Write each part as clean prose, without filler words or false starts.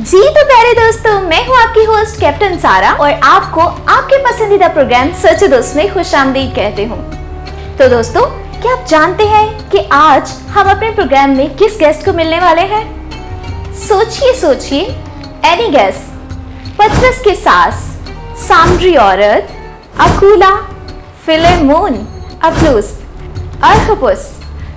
जी तो प्यारे दोस्तों, मैं हूँ आपकी होस्ट कैप्टन सारा और आपको आपके पसंदीदा प्रोग्राम सच दोस्त में खुशामदीद कहते हूँ। तो दोस्तों, क्या आप जानते हैं कि आज हम अपने प्रोग्राम में किस गेस्ट को मिलने वाले हैं? सोचिए, एनी गेस? पतरस की सास, सामरी औरत, अकूला, फिलेमोन, अप्लूस, अरखपुस।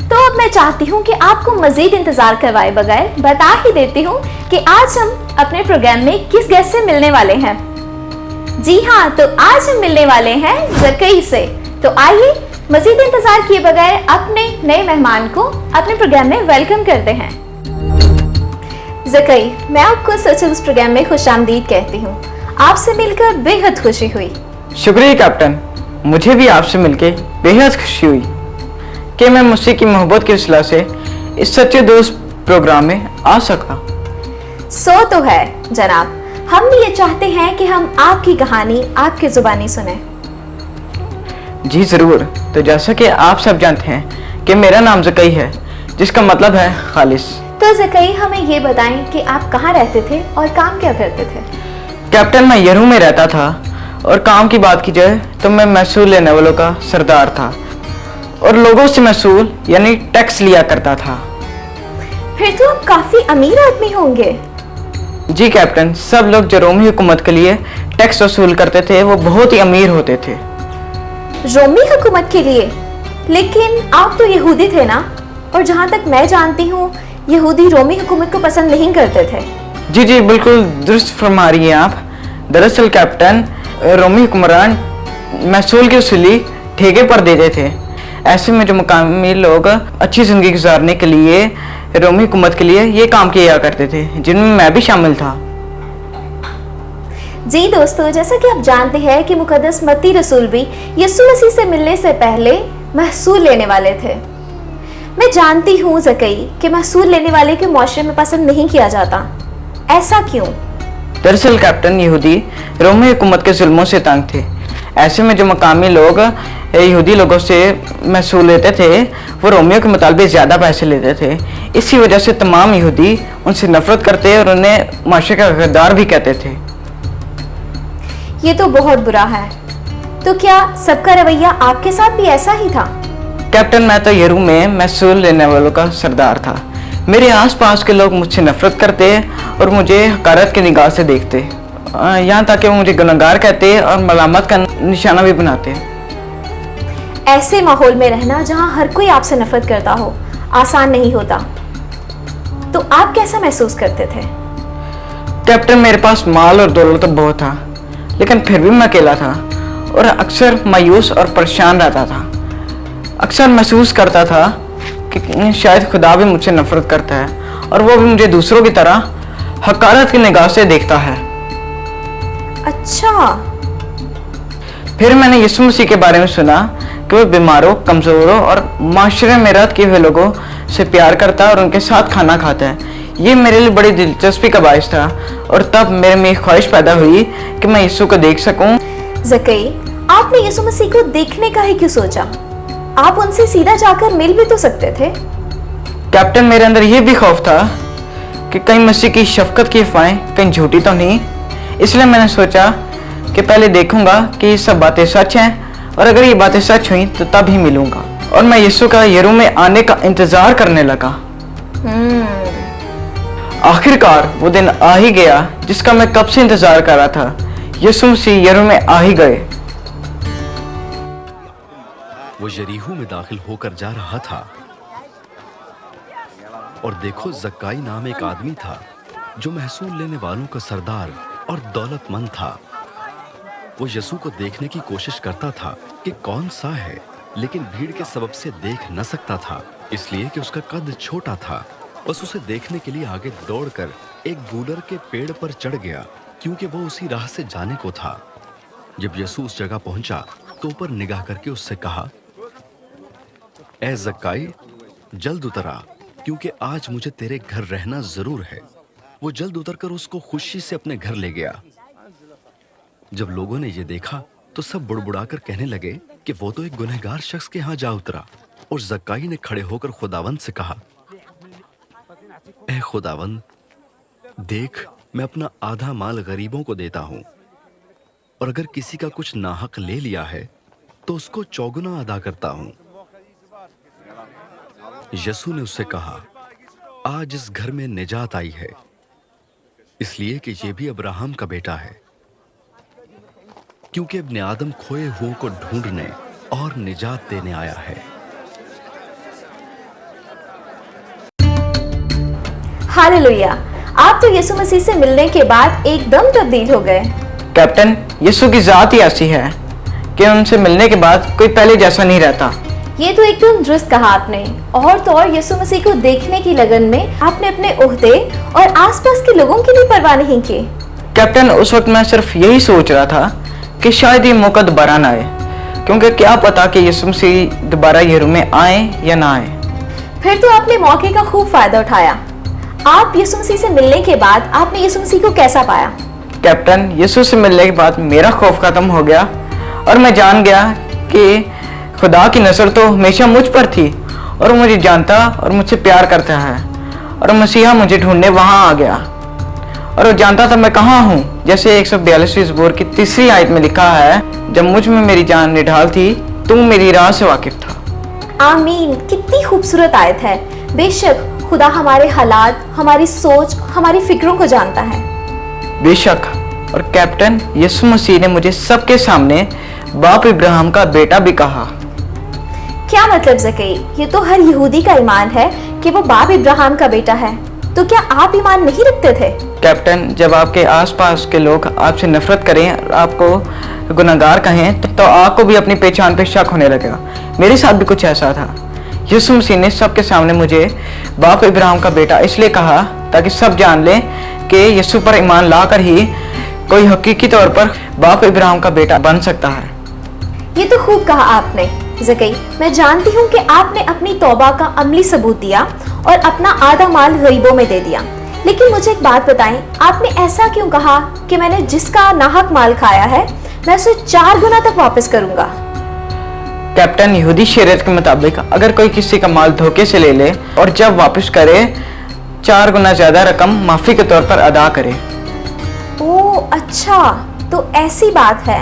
तो अब मैं चाहती हूँ कि आपको मजीद इंतजार करवाए बगैर बता ही देती हूँ कि आज हम अपने प्रोग्राम में किस गेस्ट से मिलने वाले हैं। जी हाँ, तो आज हम मिलने वाले हैं जकई से। तो आइए मजीद इंतजार किए बगैर अपने नए मेहमान को अपने प्रोग्राम में वेलकम करते हैं। जकई, मैं आपको सच उस प्रोग्राम में खुशामदीद कहती हूँ। आपसे मिलकर बेहद खुशी हुई। शुक्रिया कैप्टन, मुझे भी आपसे मिलकर बेहद खुशी हुई कि मैं मुझसे की मोहब्बत की वजह से इस सच्चे दोस्त प्रोग्राम में आ सका। सो तो है जनाब, हम भी ये चाहते हैं कि हम आपकी कहानी आपकी जुबानी सुने। जी जरूर। तो जैसा कि आप सब जानते हैं कि मेरा नाम जकई है, जिसका मतलब है खालिस। तो जकई, हमें ये बताएं कि आप कहाँ रहते थे और काम क्या करते थे? कैप्टन, मैं यरू में रहता था और काम की बात की जाए तो मैं महसूल लेने वालों का सरदार था और लोगों से महसूल यानी टैक्स लिया करता था। फिर तो आप काफी अमीर आदमी होंगे। जी कैप्टन, सब लोग जो रोमी हुकूमत के लिए टैक्स वसूल करते थे वो बहुत ही अमीर होते थे। रोमी हुकूमत के लिए? लेकिन आप तो यहूदी थे ना? और जहाँ तक मैं जानती हूँ, यहूदी रोमी हुकूमत को पसंद नहीं करते थे। जी बिल्कुल दुरुस्त फरमा रही हैं आप। दरअसल कैप्टन, रोमी हुक्मरान महसूल की वसूली ठेके पर देते थे। ऐसे में जो मुकामी लोग अच्छी जिंदगी गुजारने के लिए रोमी हुकूमत के लिए ये काम किया करते थे, जिनमें मैं भी शामिल था। जी दोस्तों, जैसा कि आप जानते हैं कि मुकद्दस मत्ती रसूल भी यीशु मसीह से मिलने से पहले महसूल लेने वाले थे। मैं जानती हूँ जकई कि महसूल लेने वाले के मुआशरे में पसंद नहीं किया जाता। ऐसा क्यों? दरअसल कैप्टन, यहूदी रोमी हुकूमत के जुल्मों से तंग थे। ऐसे में जो मकामी लोग यहूदी लोगों से महसूल लेते थे वो रोमियों के मुताबिक ज़्यादा पैसे लेते थे। इसी वजह से तमाम यहूदी उनसे नफरत करते और उन्हें माशरे का गद्दार भी कहते थे। ये तो बहुत बुरा है। तो क्या सबका रवैया आपके साथ भी ऐसा ही था? कैप्टन, मैं तो यरू में महसूल लेने वालों का सरदार था। मेरे आसपास के लोग मुझसे नफरत करते और मुझे हकारत की निगाह से देखते, यहाँ तक कि वो मुझे गुनहगार कहते और मलामत का निशाना भी बनाते। ऐसे माहौल में रहना जहाँ हर कोई आपसे नफरत करता हो आसान नहीं होता। तो आप कैसा महसूस करते थे? कैप्टन, मेरे पास माल और दौलत तो बहुत था, लेकिन फिर भी मैं अकेला था और अक्सर मायूस और परेशान रहता था। अक्सर महसूस करता था कि शायद खुदा भी मुझसे नफरत करता है और वो भी मुझे दूसरों की तरह हकारत की निगाह से देखता है। अच्छा। फिर मैंने यीशु मसीह के बारे में सुना कि वो बीमारों, कमजोरों और माशरे में रद्द किए हुए लोगों से प्यार करता है और उनके साथ खाना खाता है। ये मेरे लिए बड़ी दिलचस्पी का बायस था और तब मेरे में ख्वाहिश पैदा हुई कि मैं यीशु को देख सकूं। जकई, आपने यीशु मसीह को देखने का ही क्यों सोचा? आप उनसे सीधा जाकर मिल भी तो सकते थे। कैप्टन, मेरे अंदर ये भी खौफ था कि कहीं मसीह की शफकत की अफवाहें कहीं झूठी तो नहीं। इसलिए मैंने सोचा कि पहले देखूंगा कि ये सब बातें सच हैं और अगर ये बातें सच हुई तो तब ही मिलूंगा। और मैं यीशु का यरू में आने का इंतजार करने लगा। आखिरकार वो दिन आ ही गया जिसका मैं कब से इंतजार कर रहा था। यीशु मसीह यरू में आ ही गए। वो यरीहो में दाखिल होकर जा रहा था और देखो, जक्काई नाम एक आदमी था जो महसूल लेने वालों का सरदार और दौलतमंद था। वो यीशु को देखने की कोशिश करता था कि कौन सा है, लेकिन भीड़ के सबब से देख न सकता था, इसलिए कि उसका कद छोटा था। बस उसे देखने के लिए आगे दौड़कर एक गूलर के पेड़ पर चढ़ गया, क्योंकि वो उसी राह से जाने को था। जब यीशु उस जगह पहुंचा तो ऊपर निगाह करके उससे कहा, ए जक्काई, जल्द उतर आ, क्योंकि आज मुझे तेरे घर रहना जरूर है। वो जल्द उतरकर उसको खुशी से अपने घर ले गया। जब लोगों ने ये देखा तो सब बुड़बुड़ाकर कहने लगे कि वो तो एक गुनहगार शख्स के यहाँ जा उतरा। और जक्काई ने खड़े होकर खुदावंद से कहा, ए खुदावंद, देख, मैं अपना आधा माल गरीबों को देता हूं, और अगर किसी का कुछ नाहक ले लिया है तो उसको चौगुना अदा करता हूं। यीशु ने उससे कहा, आज इस घर में निजात आई है, इसलिए कि ये भी अब्राहम का बेटा है, क्योंकि इब्ने आदम खोए हुओं को ढूंढने और निजात देने आया है। हालेलुया। आप तो यीशु मसीह से मिलने के बाद एकदम तब्दील हो गए। कैप्टन, यीशु की जात ही ऐसी है कि उनसे मिलने के बाद कोई पहले जैसा नहीं रहता। ये तो एकदम दुरुस्त कहा आपने। और तो और यीशु मसीह को देखने की लगन में आपने अपने ओहदे और आसपास के लोगों की भी परवाह नहीं की। कैप्टन, उस वक्त मैं सिर्फ यही सोच रहा था कि शायद ये मौका दोबारा ना आए, क्योंकि क्या पता कि यीशु मसीह दोबारा यरूशलेम में आए या ना आए। फिर तो आपने मौके का खूब फायदा उठाया। आप यीशु मसीह से मिलने के बाद आपने यीशु मसीह को कैसा पाया? कैप्टन, यीशु से मिलने के बाद मेरा खौफ खत्म हो गया और मैं जान गया कि खुदा की नजर तो हमेशा मुझ पर थी और वो मुझे जानता और मुझसे प्यार करता है, और मसीहा मुझे ढूंढने वहां आ गया और वो जानता था मैं कहाँ हूँ। जैसे 142वीं ज़बूर की 3री आयत में लिखा है, जब मुझ में मेरी जान निढाल थी तू मेरी राह से वाकिफ था। आमीन। कितनी खूबसूरत आयत है। बेशक खुदा हमारे हालात, हमारी सोच, हमारी फिक्रों को जानता है। बेशक। और कैप्टन, यीशु मसीह ने मुझे सबके सामने बाप इब्राहिम का बेटा भी कहा। क्या मतलब ज़कई? ये तो हर यहूदी का ईमान है कि वो बाप इब्राहिम का बेटा है। तो क्या आप ईमान नहीं रखते थे? कैप्टन, जब आपके आसपास के लोग आपसे नफरत करें और आपको गुनहगार कहें तो आपको भी अपनी पहचान पे शक होने लगेगा। मेरे साथ भी कुछ ऐसा था। यीशु मसीह ने सबके सामने मुझे बाप इब्राहिम का बेटा इसलिए कहा ताकि सब जान लें कि यीशु पर ईमान लाकर ही कोई हकीकी तौर पर बाप इब्राहिम का बेटा बन सकता है। ये तो खूब कहा आपने ज़कई। मैं जानती हूँ कि आपने अपनी तौबा का अमली सबूत दिया और अपना आधा माल गरीबों में दे दिया। लेकिन मुझे एक बात बताएं, आपने ऐसा क्यों कहा कि मैंने जिसका नाहक माल खाया है मैं उसे 4 गुना तक वापस करूंगा? कैप्टन, यहूदी शरीयत के मुताबिक अगर कोई किसी का माल धोखे से ले ले और जब वापस करे 4 गुना ज्यादा रकम माफी के तौर पर अदा करे। ओह अच्छा, तो ऐसी बात है।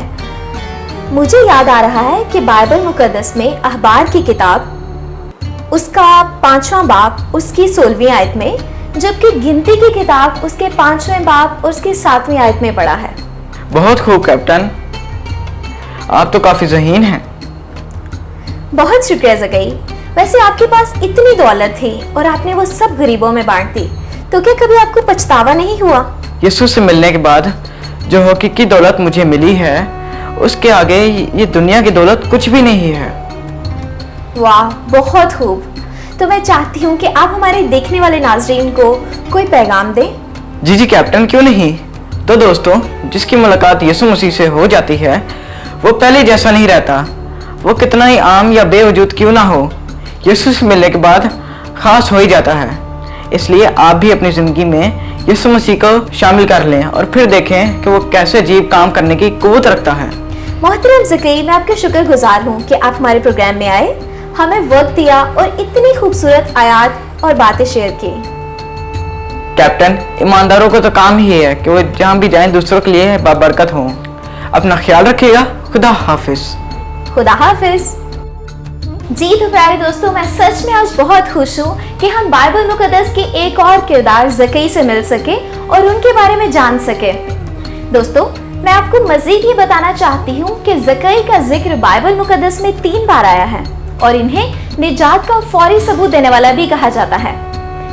मुझे याद आ रहा है कि बाइबल मुकद्दस में अखबार की किताब उसका 5वां बाब उसकी 16वीं आयत में, जबकि गिनती की किताब उसके 5वें बाब उसकी 7वीं आयत में पढ़ा है। बहुत खूब कैप्टन, आप तो काफी ज़हीन हैं। बहुत शुक्रिया ज़कई। वैसे आपके पास इतनी दौलत थी और आपने वो सब गरीबों में बांट दी, तो क्या कभी आपको पछतावा नहीं हुआ? यीशु से मिलने के बाद जो हकीकी दौलत मुझे मिली है उसके आगे ये दुनिया की दौलत कुछ भी नहीं है। वाह, बहुत खूब। तो मैं चाहती हूँ कि आप हमारे देखने वाले नाज़रीन को कोई पैगाम दें। जी जी कैप्टन, क्यों नहीं। तो दोस्तों, जिसकी मुलाकात यीशु मसीह से हो जाती है वो पहले जैसा नहीं रहता। वो कितना ही आम या बेवजूद क्यों ना हो, यीशु से मिलने के बाद खास हो ही जाता है। इसलिए आप भी अपनी ज़िंदगी में यीशु मसीह को शामिल कर लें और फिर देखें कि वो कैसे अजीब काम करने की कुव्वत रखता है। मोहतरम ज़कई, मैं आपके शुक्रगुजार हूँ कि आप हमारे प्रोग्राम में आए, हमें वक्त दिया और इतनी खूबसूरत आयात और बातें शेयर की। कैप्टन, ईमानदारों को तो काम ही है कि वो जहाँ भी जाएं दूसरों के लिए बाबरकत हों। अपना ख्याल रखिएगा। खुदा हाफिज। खुदा हाफिज। जी तो प्यारे दोस्तों, मैं सच में आज बहुत खुश हूँ कि हम बाइबल मुकद्दस के एक और किरदार ज़कई से मिल सके और उनके बारे में जान सके। दोस्तों, मैं आपको मजीद ये बताना चाहती हूँ कि ज़कई का जिक्र बाइबल मुकद्दस में 3 बार आया है और इन्हें निजात का फौरी सबूत देने वाला भी कहा जाता है।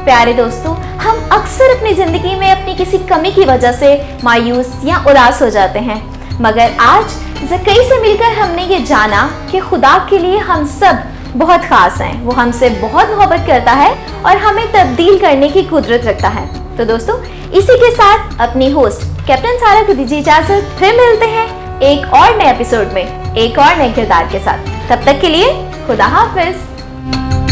प्यारे दोस्तों, हम अक्सर अपनी जिंदगी में अपनी किसी कमी की वजह से मायूस या उदास हो जाते हैं, मगर आज ज़कई से मिलकर हमने ये जाना कि खुदा के लिए हम सब बहुत खास हैं। वो हमसे बहुत मोहब्बत करता है और हमें तब्दील करने की कुदरत रखता है। तो दोस्तों, इसी के साथ अपनी होस्ट कैप्टन सारा को दीजिए इजाजत। फिर मिलते हैं एक और नए एपिसोड में एक और नए किरदार के साथ। तब तक के लिए खुदा हाफिज।